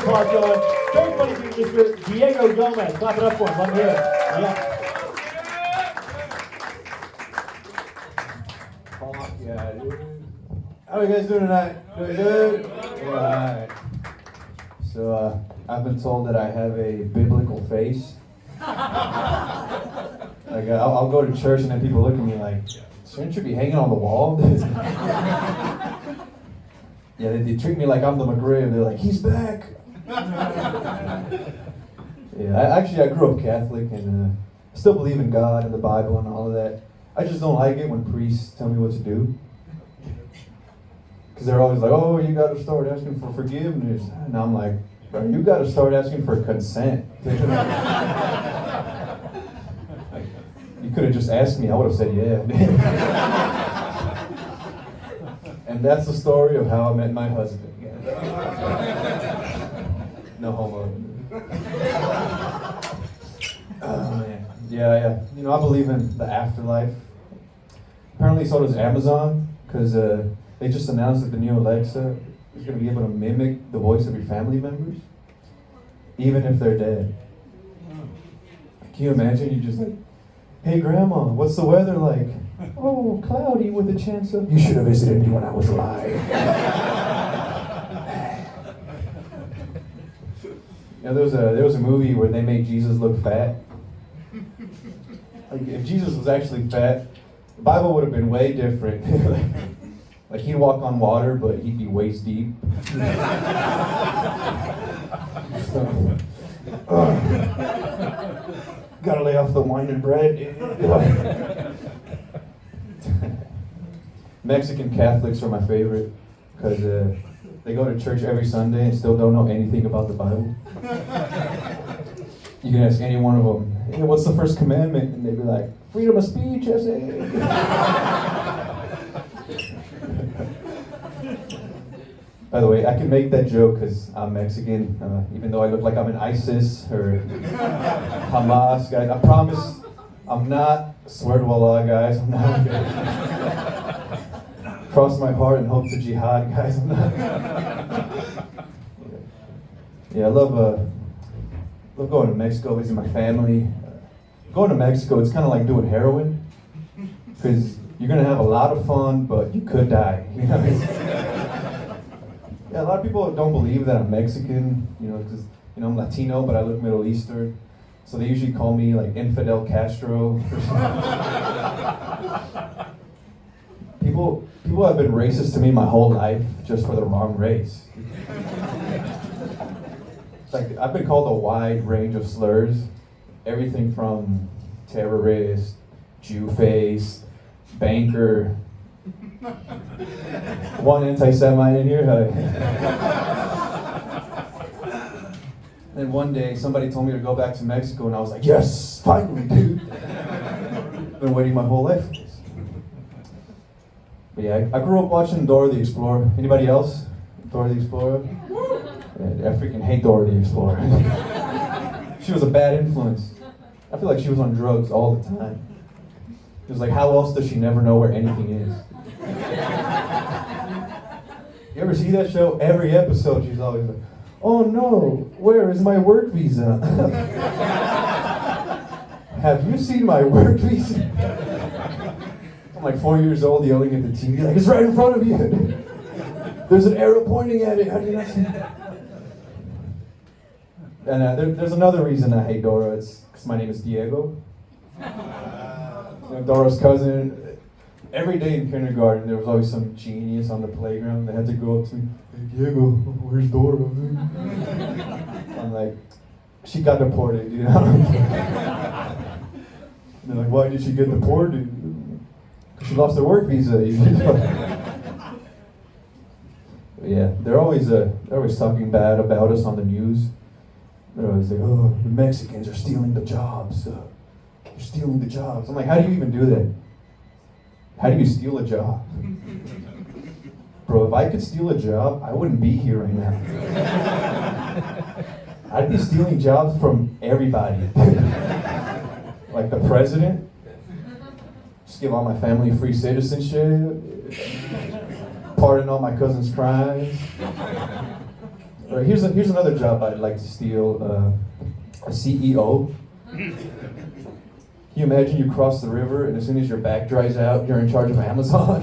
part going. Very funny dude, Mr. Diego Gomez. Clap it up for him. Let me hear it. Yeah. Fuck yeah, dude. How are you guys doing tonight? Doing good? Yeah, alright. So, I've been told that I have a biblical face. Like, I'll go to church and then people look at me like, shouldn't you be hanging on the wall? Yeah, they treat me like I'm the McGriff. They're like, he's back. Yeah, I grew up Catholic and I still believe in God and the Bible and all of that. I just don't like it when priests tell me what to do. Because they're always like, oh, you got to start asking for forgiveness. And I'm like, bro, you got to start asking for consent. You could have just asked me, I would have said yeah. And that's the story of how I met my husband. No homo. Oh man. Yeah. You know, I believe in the afterlife. Apparently so does Amazon, because they just announced that the new Alexa is going to be able to mimic the voice of your family members, even if they're dead. Can you imagine? You just like, hey grandma, what's the weather like? Oh, cloudy with a chance of... You should have visited me when I was alive. You know, there was a movie where they made Jesus look fat. Like, if Jesus was actually fat, the Bible would have been way different. Like he'd walk on water, but he'd be waist deep. Gotta lay off the wine and bread. Mexican Catholics are my favorite because they go to church every Sunday and still don't know anything about the Bible. You can ask any one of them, hey, what's the first commandment? And they'd be like, freedom of speech, essay. By the way, I can make that joke because I'm Mexican, even though I look like I'm in ISIS or Hamas, guys. I promise I'm not. Swear to Allah, guys. I'm not. Cross my heart and hope to jihad, guys. I'm not. Yeah, I love going to Mexico, visiting my family. Going to Mexico, it's kind of like doing heroin because you're going to have a lot of fun, but you could die. You know what I mean? Yeah, a lot of people don't believe that I'm Mexican, you know, because, you know, I'm Latino, but I look Middle Eastern. So they usually call me, like, Infidel Castro. People have been racist to me my whole life just for the wrong race. It's like, I've been called a wide range of slurs. Everything from terrorist, Jew face, banker. One anti-Semite in here. Then one day, somebody told me to go back to Mexico, and I was like, yes, finally, dude. I've been waiting my whole life for this. But yeah, I grew up watching Dora the Explorer. Anybody else? Dora the Explorer? Yeah, I freaking hate Dora the Explorer. She was a bad influence. I feel like she was on drugs all the time. It was like, how else does she never know where anything is? You ever see that show? Every episode she's always like, oh no, where is my work visa? Have you seen my work visa? I'm like 4 years old yelling at the TV, like, it's right in front of you. There's an arrow pointing at it. How do you not see it? And there's another reason I hate Dora. It's because my name is Diego. You know, Dora's cousin. Every day in kindergarten, there was always some genius on the playground. They had to go up to me, hey, Diego, where's Dora? I'm like, she got deported, you know? They're like, why did she get deported? She lost her work visa. Yeah, they're always talking bad about us on the news. They're always like, oh, the Mexicans are stealing the jobs. They're stealing the jobs. I'm like, how do you even do that? How do you steal a job? Bro, if I could steal a job, I wouldn't be here right now. I'd be stealing jobs from everybody. Like the president. Just give all my family free citizenship. Pardon all my cousins' crimes. All right, here's another job I'd like to steal. A CEO. Can you imagine you cross the river and as soon as your back dries out, you're in charge of Amazon?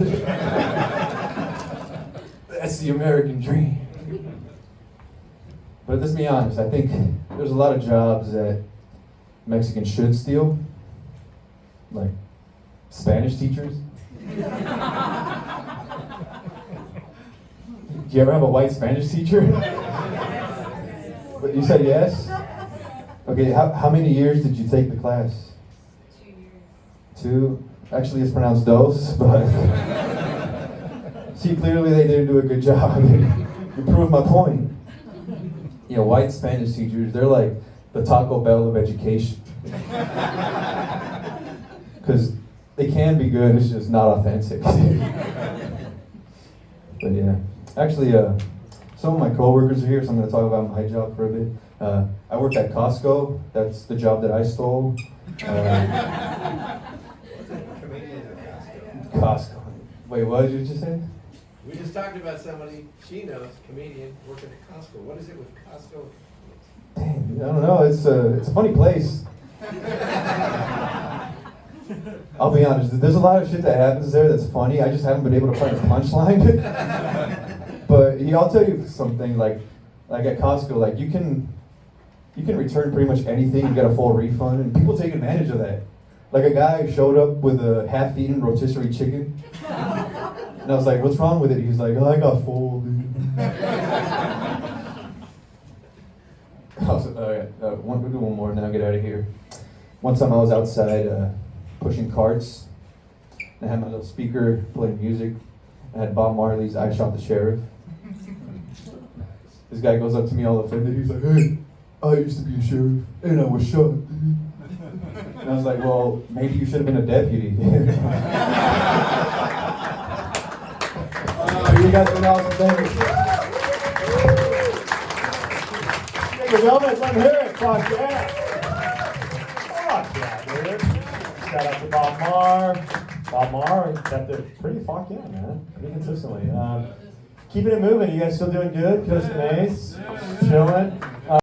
That's the American dream. But let's be honest, I think there's a lot of jobs that Mexicans should steal, like Spanish teachers. Do you ever have a white Spanish teacher? But you said yes? Okay, how many years did you take the class? 2 years. 2? Actually, it's pronounced dos, but... See, clearly they didn't do a good job. You proved my point. You know, white Spanish teachers, they're like the Taco Bell of education. Because they can be good, it's just not authentic. But yeah, actually, some of my coworkers are here, so I'm going to talk about my job for a bit. I work at Costco. That's the job that I stole. Costco. Wait, what did you just say? We just talked about somebody she knows, comedian, working at Costco. What is it with Costco? Dang, I don't know. It's a funny place. I'll be honest. There's a lot of shit that happens there that's funny. I just haven't been able to find a punchline. But I'll tell you something. Like at Costco, like you can return pretty much anything and get a full refund, and people take advantage of that. Like a guy showed up with a half-eaten rotisserie chicken. And I was like, what's wrong with it? He's like, oh, I got full, dude. We'll do one more and then I'll get out of here. One time I was outside pushing carts. And I had my little speaker playing music. I had Bob Marley's I Shot the Sheriff. This guy goes up to me all offended. He's like, hey, I used to be a sheriff and I was shot. And I was like, well, maybe you should have been a deputy. You guys have been awesome. Thank you. Thank you, gentlemen. Let me hear it. Fuck yeah. Fuck yeah, dude. Shout out to Bob Marr. Bob Marr kept it pretty fuck yeah, man. Pretty consistently. Keeping it moving. You guys still doing good? Costa Mesa? Chilling?